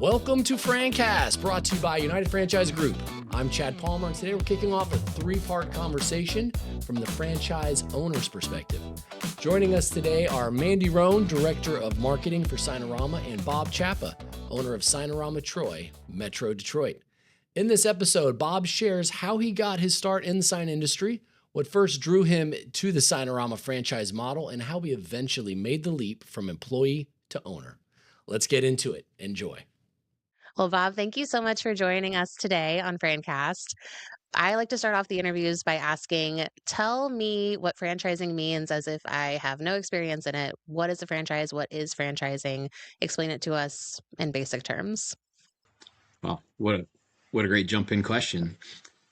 Welcome to FranCast, brought to you by United Franchise Group. I'm Chad Palmer, and today we're kicking off a three-part conversation from the franchise owner's perspective. Joining us today are Mandy Roan, Director of Marketing for Signarama, and Bob Chapa, owner of Signarama Troy, Metro Detroit. In this episode, Bob shares how he got his start in the sign industry, what first drew him to the Signarama franchise model, and how he eventually made the leap from employee to owner. Let's get into it. Enjoy. Well, Bob, thank you so much for joining us today on FranCast. I like to start off the interviews by asking, tell me what franchising means as if I have no experience in it. What is a franchise? What is franchising? Explain it to us in basic terms. Well, what a great jump-in question.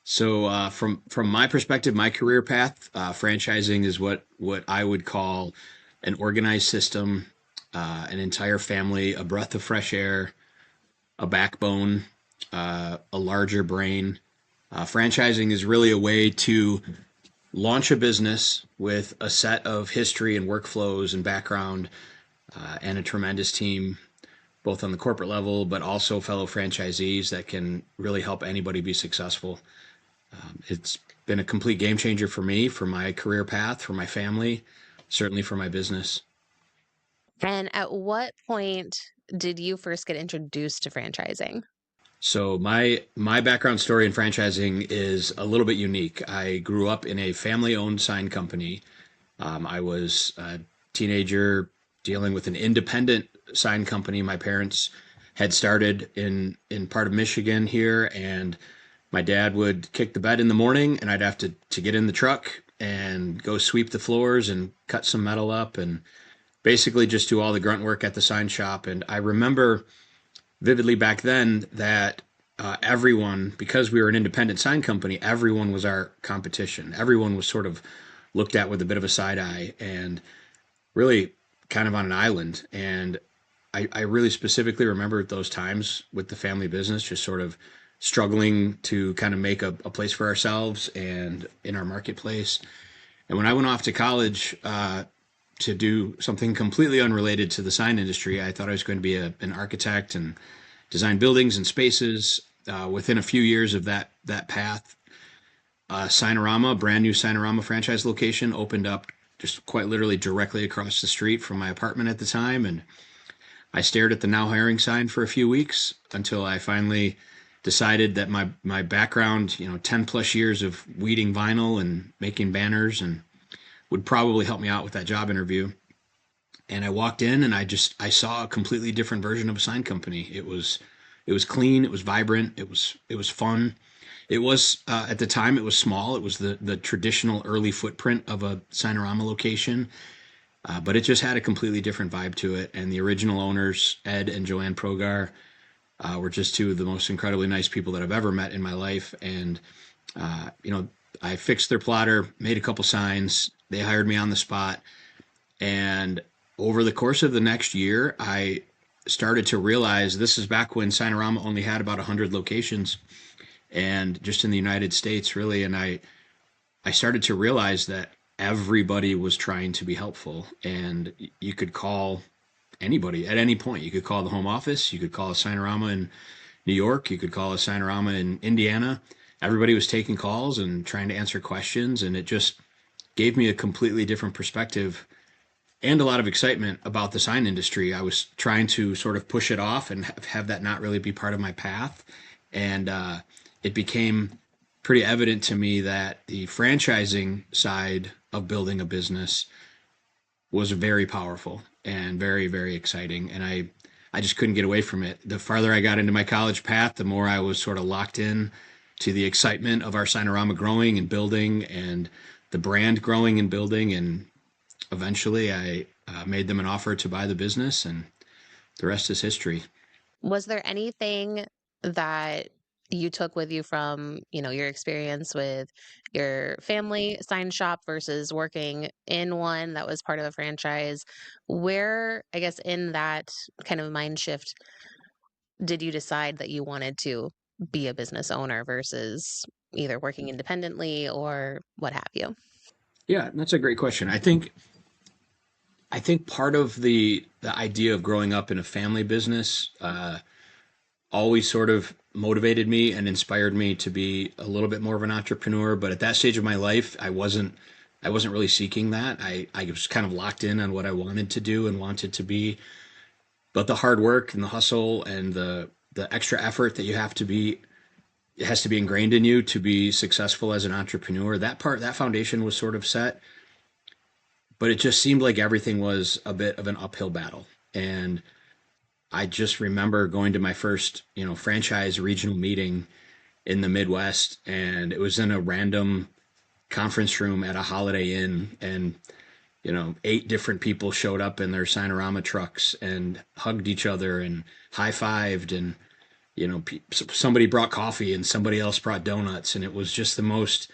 So from my perspective, my career path, franchising is what I would call an organized system, an entire family, a breath of fresh air, a backbone, a larger brain. Franchising is really a way to launch a business with a set of history and workflows and background, and a tremendous team, both on the corporate level, but also fellow franchisees that can really help anybody be successful. It's been a complete game changer for me, for my career path, for my family, certainly for my business. And at what point did you first get introduced to franchising? So my background story in franchising is a little bit unique. I grew up in a family-owned sign company. I was a teenager dealing with an independent sign company my parents had started in part of Michigan here, and my dad would kick the bed in the morning, and I'd have to get in the truck and go sweep the floors and cut some metal up and basically just do all the grunt work at the sign shop. And I remember vividly back then that everyone, because we were an independent sign company, everyone was our competition. Everyone was sort of looked at with a bit of a side eye and really kind of on an island. And I really specifically remember those times with the family business, just sort of struggling to kind of make a place for ourselves and in our marketplace. And when I went off to college to do something completely unrelated to the sign industry, I thought I was going to be an architect and design buildings and spaces. Within a few years of that path, Signarama, a brand new Signarama franchise location, opened up just quite literally directly across the street from my apartment at the time. And I stared at the now hiring sign for a few weeks until I finally decided that my background, 10 plus years of weeding vinyl and making banners, and would probably help me out with that job interview. And I walked in and I saw a completely different version of a sign company. It was clean, it was vibrant, it was fun. It was at the time it was small. It was the traditional early footprint of a Signarama location, but it just had a completely different vibe to it. And the original owners, Ed and Joanne Progar, were just two of the most incredibly nice people that I've ever met in my life. And I fixed their plotter, made a couple signs. They hired me on the spot. And over the course of the next year, I started to realize, this is back when Signarama only had about 100 locations, and just in the United States, really. And I started to realize that everybody was trying to be helpful, and you could call anybody at any point. You could call the home office, you could call a Signarama in New York, you could call a Signarama in Indiana. Everybody was taking calls and trying to answer questions, and it just gave me a completely different perspective and a lot of excitement about the sign industry. I was trying to sort of push it off and have that not really be part of my path. And it became pretty evident to me that the franchising side of building a business was very powerful and very, very exciting. And I just couldn't get away from it. The farther I got into my college path, the more I was sort of locked in to the excitement of our Signarama growing and building, and the brand growing and building. And eventually I made them an offer to buy the business, and the rest is history. Was there anything that you took with you from, your experience with your family sign shop versus working in one that was part of a franchise? Where, I guess, in that kind of mind shift, did you decide that you wanted to be a business owner versus either working independently or what have you? Yeah, that's a great question. I think part of the idea of growing up in a family business always sort of motivated me and inspired me to be a little bit more of an entrepreneur. But at that stage of my life, I wasn't really seeking that. I was kind of locked in on what I wanted to do and wanted to be. But the hard work and the hustle and the extra effort that you have to be, it has to be ingrained in you to be successful as an entrepreneur. That foundation was sort of set, but it just seemed like everything was a bit of an uphill battle. And I just remember going to my first, franchise regional meeting in the Midwest, and it was in a random conference room at a Holiday Inn, and 8 different people showed up in their Signarama trucks and hugged each other and high-fived, and somebody brought coffee and somebody else brought donuts, and it was just the most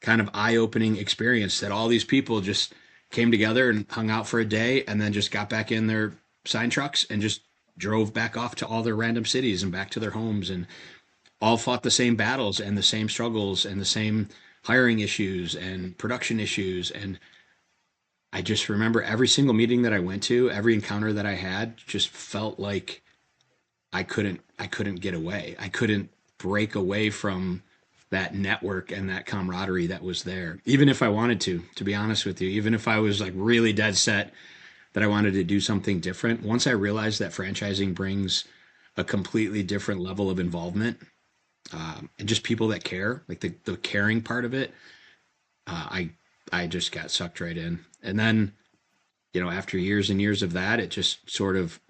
kind of eye-opening experience that all these people just came together and hung out for a day and then just got back in their sign trucks and just drove back off to all their random cities and back to their homes, and all fought the same battles and the same struggles and the same hiring issues and production issues. And I just remember every single meeting that I went to, every encounter that I had, just felt like I couldn't get away. I couldn't break away from that network and that camaraderie that was there. Even if I wanted to be honest with you, even if I was like really dead set that I wanted to do something different, once I realized that franchising brings a completely different level of involvement, and just people that care, like the caring part of it, I just got sucked right in. And then, after years and years of that, it just sort of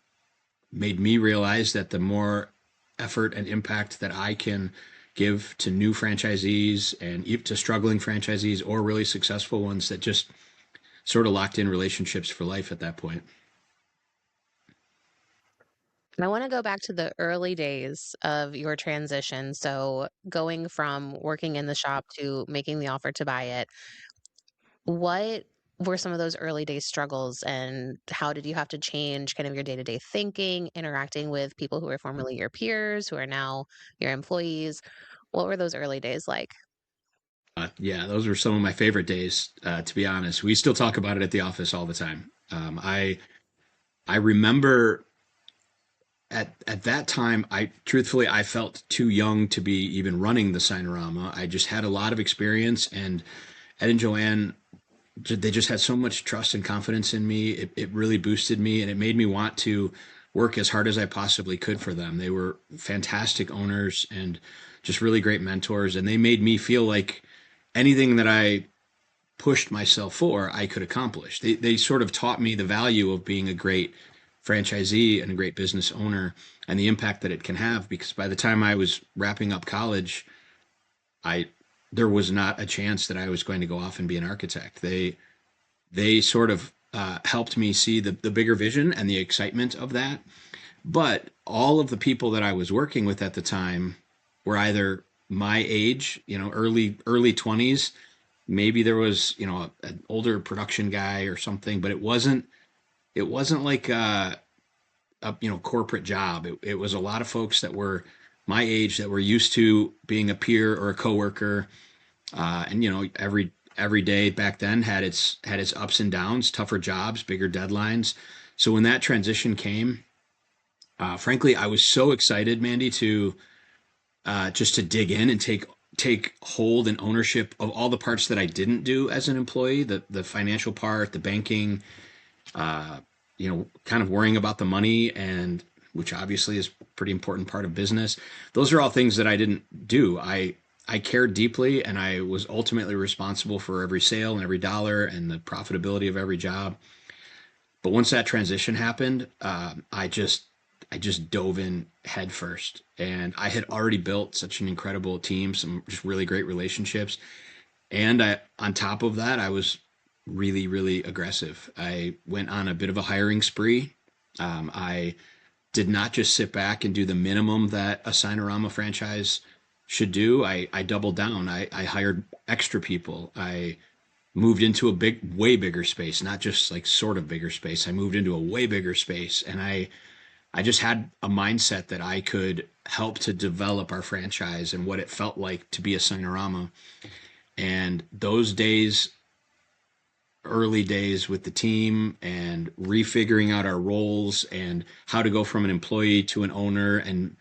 made me realize that the more effort and impact that I can give to new franchisees and even to struggling franchisees or really successful ones, that just sort of locked in relationships for life at that point. And I want to go back to the early days of your transition. So, going from working in the shop to making the offer to buy it, what were some of those early day struggles, and how did you have to change kind of your day-to-day thinking, interacting with people who were formerly your peers, who are now your employees? What were those early days like? Yeah, those were some of my favorite days, to be honest. We still talk about it at the office all the time. I remember at that time, I felt too young to be even running the Signarama. I just had a lot of experience, and Ed and Joanne, they just had so much trust and confidence in me. It really boosted me, and it made me want to work as hard as I possibly could for them. They were fantastic owners and just really great mentors, and they made me feel like anything that I pushed myself for, I could accomplish. They sort of taught me the value of being a great franchisee and a great business owner and the impact that it can have, because by the time I was wrapping up college, I there was not a chance that I was going to go off and be an architect. They sort of helped me see the bigger vision and the excitement of that. But all of the people that I was working with at the time were either my age, early 20s. Maybe there was, an older production guy or something, but it wasn't like a corporate job. It was a lot of folks that were my age that were used to being a peer or a coworker, and every day back then had its ups and downs, tougher jobs, bigger deadlines. So when that transition came, frankly, I was so excited, Mandy, to just to dig in and take hold and ownership of all the parts that I didn't do as an employee, the financial part, the banking, kind of worrying about the money, and which obviously is a pretty important part of business. Those are all things that I didn't do. I cared deeply, and I was ultimately responsible for every sale and every dollar and the profitability of every job. But once that transition happened, I just dove in head first, and I had already built such an incredible team, some just really great relationships, and on top of that, I was really, really aggressive. I went on a bit of a hiring spree. I did not just sit back and do the minimum that a Signarama franchise should do. I doubled down. I hired extra people. I moved into a way bigger space, not just like sort of bigger space. I moved into a way bigger space, and I just had a mindset that I could help to develop our franchise and what it felt like to be a Signarama. And those days, early days with the team and refiguring out our roles and how to go from an employee to an owner and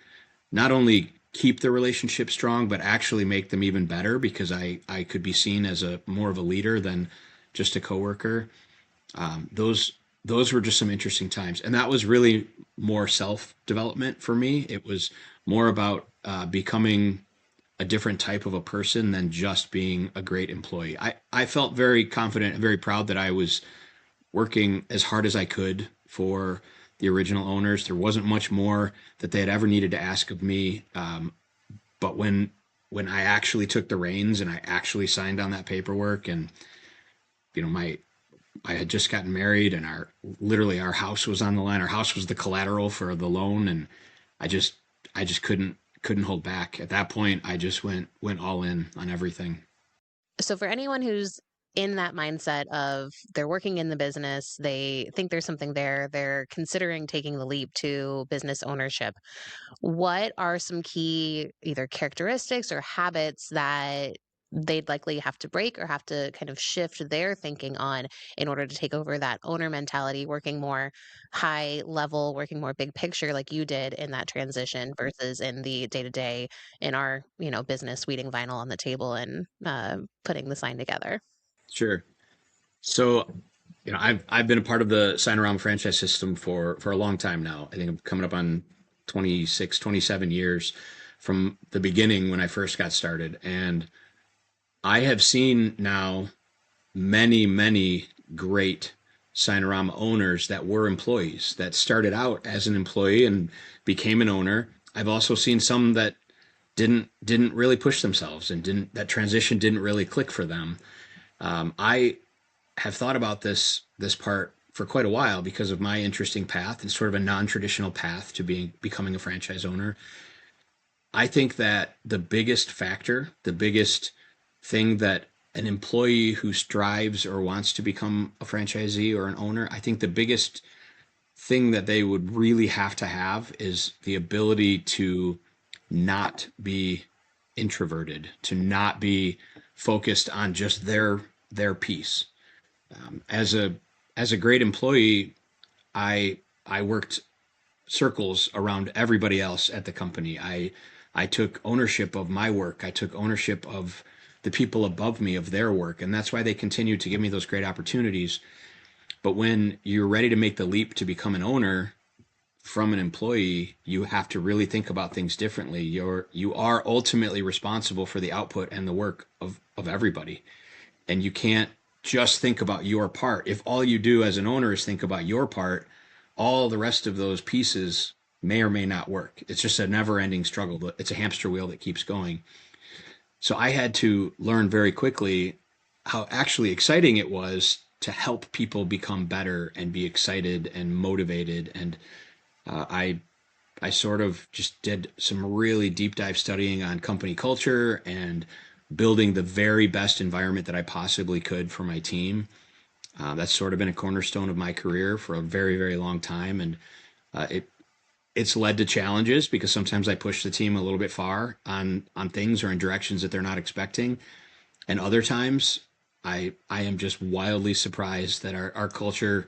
not only keep the relationship strong, but actually make them even better, because I could be seen as more of a leader than just a coworker. Those were just some interesting times. And that was really more self-development for me. It was more about becoming a different type of a person than just being a great employee. I felt very confident and very proud that I was working as hard as I could for the original owners. There wasn't much more that they had ever needed to ask of me. But when I actually took the reins and I actually signed on that paperwork, and I had just gotten married, and our house was on the line. Our house was the collateral for the loan, and I just couldn't hold back. At that point, I just went all in on everything. So for anyone who's in that mindset of they're working in the business, they think there's something there, they're considering taking the leap to business ownership, what are some key either characteristics or habits that they'd likely have to break or have to kind of shift their thinking on in order to take over that owner mentality, working more high level, working more big picture like you did in that transition versus in the day to day in our, business, weeding vinyl on the table and putting the sign together? Sure. So, I've been a part of the Signarama franchise system for a long time now. I think I'm coming up on 26, 27 years from the beginning when I first got started. And I have seen now many, many great Signarama owners that were employees that started out as an employee and became an owner. I've also seen some that didn't really push themselves and that transition didn't really click for them. I have thought about this part for quite a while because of my interesting path and sort of a non-traditional path to becoming a franchise owner. I think that the biggest factor, the biggest thing that an employee who strives or wants to become a franchisee or an owner, I think the biggest thing that they would really have to have is the ability to not be introverted, to not be focused on just their piece. As a great employee, I worked circles around everybody else at the company. I took ownership of my work. I took ownership of the people above me, of their work. And that's why they continued to give me those great opportunities. But when you're ready to make the leap to become an owner from an employee, you have to really think about things differently. You are ultimately responsible for the output and the work of everybody. And you can't just think about your part. If all you do as an owner is think about your part, all the rest of those pieces may or may not work. It's just a never-ending struggle. It's a hamster wheel that keeps going. So I had to learn very quickly how actually exciting it was to help people become better and be excited and motivated. And I sort of just did some really deep dive studying on company culture and building the very best environment that I possibly could for my team. That's sort of been a cornerstone of my career for a very, very long time. And it's led to challenges because sometimes I push the team a little bit far on things or in directions that they're not expecting. And other times I am just wildly surprised that our culture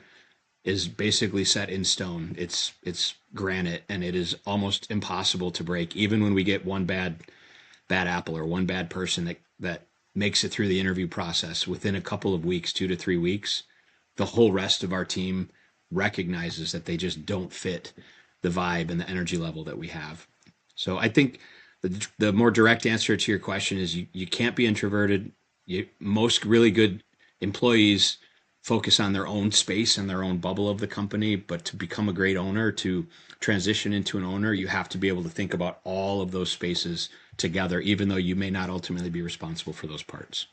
is basically set in stone. It's granite, and it is almost impossible to break. Even when we get one bad apple or one bad person that makes it through the interview process, within a couple of weeks, 2 to 3 weeks, the whole rest of our team recognizes that they just don't fit the vibe and the energy level that we have. So I think the more direct answer to your question is you can't be introverted. Most really good employees focus on their own space and their own bubble of the company, but to become a great owner, to transition into an owner, you have to be able to think about all of those spaces together, even though you may not ultimately be responsible for those parts.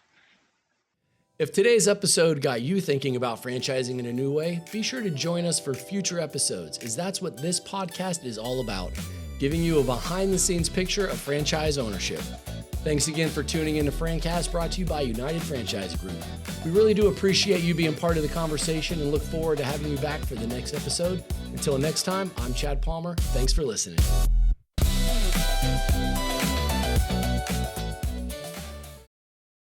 If today's episode got you thinking about franchising in a new way, be sure to join us for future episodes, as that's what this podcast is all about, giving you a behind-the-scenes picture of franchise ownership. Thanks again for tuning in to FranCast, brought to you by United Franchise Group. We really do appreciate you being part of the conversation and look forward to having you back for the next episode. Until next time, I'm Chad Palmer. Thanks for listening.